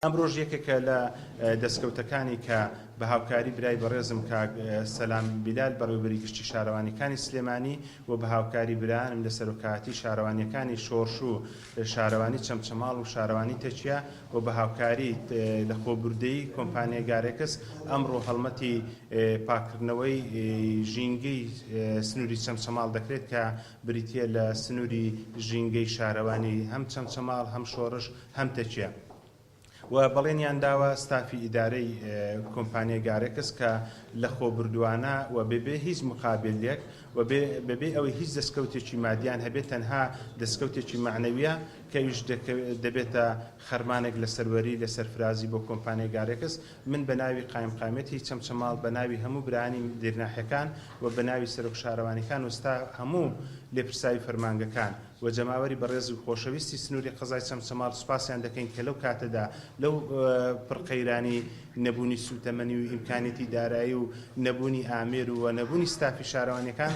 ئەم ڕۆژ یەکێکە لە دەستکەوتەکانی کە بە هاوکاری برای بەڕێزم کاک سەلام بیلال بەڕێوەبەری گشتی شارەوانیەکانی سلێمانی و بە هاوکاری برایانم لە سەرۆکاتی شارەوانیەکانی شۆڕش و شارەوانی چەمچەماڵ و شارەوانی تەچیا و بە هاوکاری لە خۆبوردەیی کۆمپانیای گارێکس ئەمڕۆ هەڵمەتی پاکردنەوەی ژینگەی سنووری چەمچەماڵ دەکرێت کە بریتیە لە سنووری ژینگەی شارەوانی هەم چەمچەماڵ هەم شۆڕش هەم تەچیا. و بەڵێنیان داوە ستافی ئیدارەی کۆمپانیای گارێکس کە لە خۆبردووانە و بێبێ هیچ مقابلێک و بێبێ ئەوەی هیچ دەستکەوتێکی مادیان هەبێت تەنها دەستکەوتێکی معنەویە کەویش دەبێتە خەرمانێک لە سەروەری لە سەرفرازی بۆ کۆمپانیای گارێکس. من بە ناوی قایمقامەتی چەمچەماڵ بە ناوی هەموو برانی دێرناحەکان و بە ناوی سەرۆک شارەوانیەکان وستا هەموو لێپرساوی فەرمانگەکان و جەماوەری بەڕێز و خۆشەویستی سنووری قەزای چەمچەماڵ سوپاسیان دەکەین کە لەو کاتەدا لەو پڕقەیرانی نەبوونی سوتەمەنی و ئیمکانێتی دارایی و نەبوونی ئامێر و نەبوونی ستافی شارەوانیەکان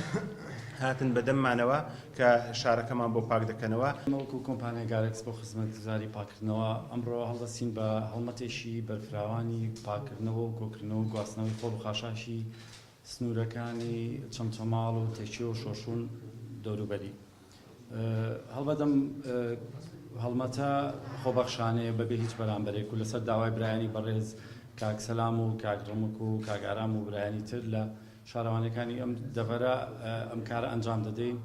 هاتن بەدەممانەوە کە شارەکەمان بۆ پاک دەکەنەوە. وەکو کۆمپانیای گارێکس بۆ خزمەتگوزاری پاکردنەوە ئەمڕۆ هەڵدەستین بە هەڵمەتێکی بەرفراوانی پاکردنەوە و کۆکردنەوە و گواستنەوەی خۆڵ و خاشاشی سنوورەکانی چەمچەماڵ و تێچی و شۆشون دەوروبەری. هەڵبەدەم هەڵمەتە خۆبەخشانەیە بەبێ هیچ بەرامبەرێک و لەسەر داوای برایانی بەڕێز کاک سەلام و کاک ڕەمک و کاک ئارام و برایانی تر لە شارەوانەکانی ئەم دەڤەرە ئەم کارە ئەنجام دەدەین